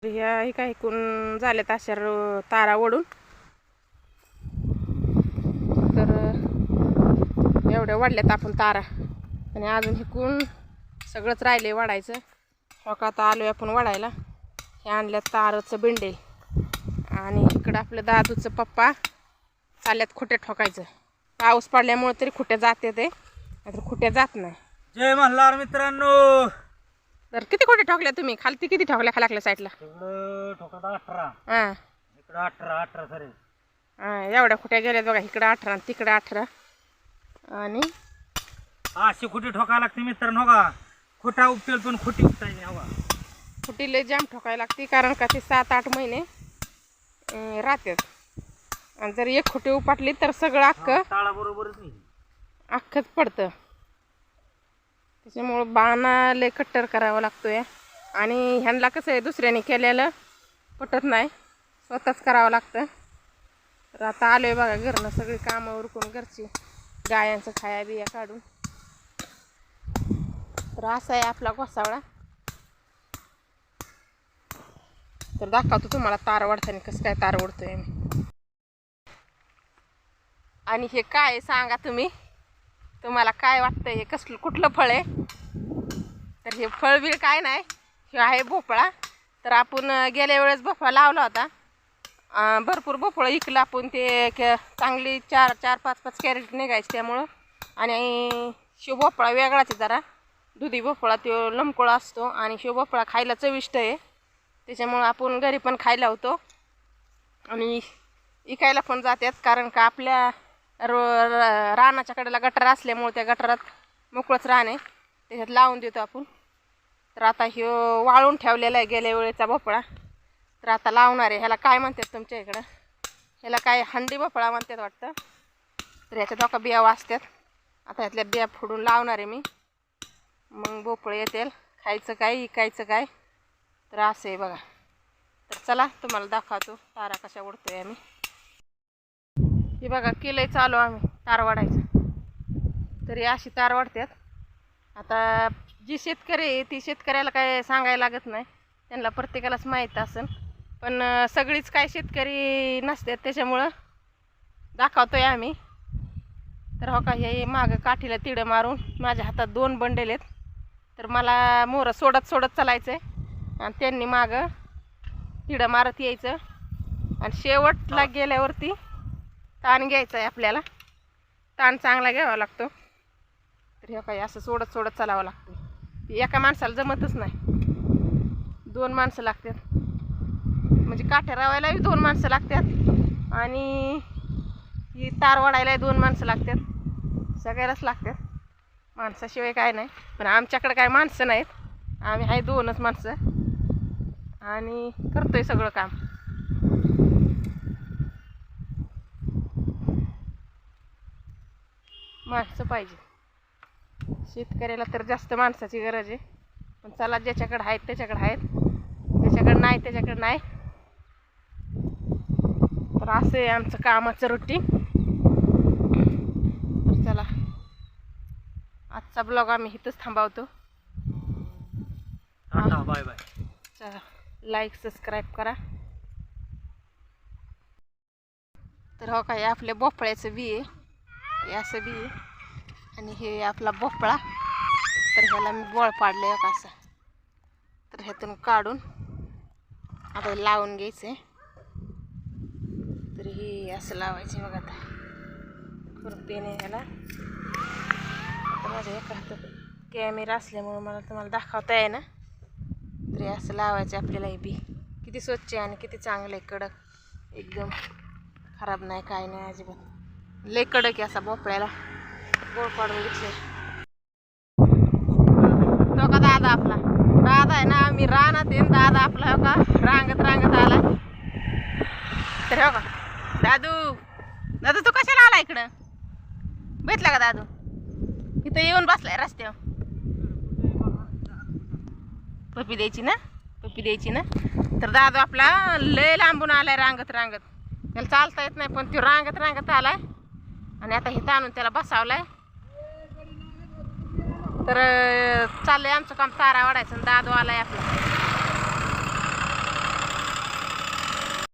ह्या काही कोण झाल्यात अशा तारा ओढून तर एवढ्या वाढल्यात आपण तारा आणि अजून हिकून सगळंच राहिले वाढायचं. हो का आता आलोय आपण वाढायला. हे आणल्यात ताराचं बिंडे आणि इकडं आपलं दादूचं पप्पा चालल्यात खुट्या ठोकायचं. पाऊस पडल्यामुळे तरी खुट्या जाते ते नाहीतर खुट्या जात नाही. जय मल्हार मित्रांनो. तर किती खुट्या ठोकल्या तुम्ही? खालती किती ठोकल्या खालाकल्या साईडला? इकडं ठोकत 18 हां इकडं 18 सारे. हां एवढ्या खुट्या गेल्यात बघा. इकडं 18 आणि तिकडं 18 आणि अशी खुटी ठोकायला लागते मित्रांनो. का खुटा उपटेल पण खुटी उपटायची हवा. खुटी लय जाम ठोकायला लागते कारण का ते 7-8 महिने राहतात आणि जर एक खुटी उपाटली तर सगळं अख्खं ताळा बरोबरच नाही अख्खंच पडतं. त्याच्यामुळं बाणा लय कट्टर करावा लागतोय आणि ह्यांना कसं आहे दुसऱ्याने केलेलं पटत नाही, स्वतःच करावं लागतं. तर आता आलोय बघा घरनं सगळी कामं उरकून घरची गायांचं खाया बिया काढून. तर असा आहे आपला गोसावळा. तर दाखवतो तुम्हाला तार वाढताना कसं काय तार ओढतोय मी. आणि हे काय सांगा तुम्ही, तुम्हाला काय वाटतं हे कसलं कुठलं फळ आहे? तर हे फळ बिळ काय नाही, हे आहे भोपळा. तर आपण गेल्या वेळेस भोपळा लावला होता. भरपूर भोपळं इकलं आपण. ते चांगली 4-5 कॅरेट निघायचे त्यामुळं. आणि शिवभोपळा वेगळाच आहे जरा. दुधी भोपळा तो लमकोळा असतो आणि शिवभोपळा खायला चविष्ट आहे. त्याच्यामुळं आपण घरी पण खायला होतो आणि इकायला पण जातात. कारण का आपल्या रानाच्या कडेला गटार असल्यामुळे त्या गटारात मोकळंच रान आहे, त्याच्यात लावून देतो आपण. तर आता ह्यो वाळून ठेवलेला आहे गेल्या वेळेचा भोपळा. तर आता लावणार आहे. ह्याला काय म्हणतात तुमच्या इकडं? ह्याला काय हंडी भोपळा म्हणतात वाटतं. तर ह्याच्या दोका बिया वाजतात. आता ह्यातल्या बिया फोडून लावणार आहे मी. मग भोपळे येतील. खायचं काय इकायचं काय तर असं आहे बघा. तर चला तुम्हाला दाखवतो तारा कशा ओढतोय आम्ही. हे बघा केलंय चालू आम्ही तार वाढायचं. तरी अशी तार वाढतात. आता जी शेतकरी आहे ती शेतकऱ्याला काय सांगायला लागत नाही, त्यांना प्रत्येकालाच माहीत असेल. पण सगळीच काय शेतकरी नसतात त्याच्यामुळं दाखवतोय आम्ही. तर हो का हे मागं काठीला तिडं मारून माझ्या हातात 2 बंडेल आहेत. तर मला मोरं सोडत चालायचं आहे आणि त्यांनी मागं तिडं मारत यायचं आणि शेवटला गेल्यावरती ताण घ्यायचा आहे आपल्याला. ताण चांगला घ्यावा लागतो. तर हे काय असं सोडत चालावं लागतं. एका माणसाला जमतच नाही, 2 माणसं लागतात. म्हणजे काठ्या रावायलाही 2 माणसं लागतात आणि ही तार वाढायलाही 2 माणसं लागतात. सगळ्यालाच लागतात, माणसाशिवाय काय नाही. पण आमच्याकडे काय माणसं नाहीत, आम्ही आहे 2च माणसं आणि करतोय सगळं काम. माणसं पाहिजे शेतकऱ्याला, तर जास्त माणसाची गरज आहे. पण चला ज्याच्याकडे आहेत त्याच्याकडे आहेत, ज्याच्याकडे नाही त्याच्याकडे नाही. तर असं आहे आमचं कामाचं रुटीन. तर चला आजचा ब्लॉग आम्ही इथंच थांबवतो. Bye bye. चला लाईक सबस्क्राईब करा. तर हो काय आपल्या भोपळ्याचं बी आहे, हे असं बी आहे आणि हे आपला भोपळा. तर ह्याला मी बोळ पाडले का असं. तर ह्यातून काढून आता लावून घ्यायचं. तर हे असं लावायचे बघा. आता खुरपीने ह्याला. आता माझ्या एका हातात कॅमेरा असल्यामुळे मला तुम्हाला दाखवता आहे ना. तर हे असं लावायचं आपल्याला. हे बी किती स्वच्छ आहे आणि किती चांगलं आहे, कडक एकदम, खराब नाही काय नाही अजिबात. लय कडक आहे असा भोपळ्याला. गोळ पाडून घेतले. तो का दादा आपला दादा आहे ना. आम्ही रानात आहे, दादा आपला हो का रांगत आला. तर हो का दादू तू कशाला आला इकडं? भेटला का दादू? इथं येऊन बसलाय रस्त्यावर. पप्पी द्यायची ना. तर दादू आपला लय लांबून आलाय रांगत. त्याला चालता येत नाही पण तो रांगत आलाय आणि आता इथं आणून त्याला बसावलाय. तर चाललंय आमचं काम तारा वाढायचं. दादू आलाय आपला.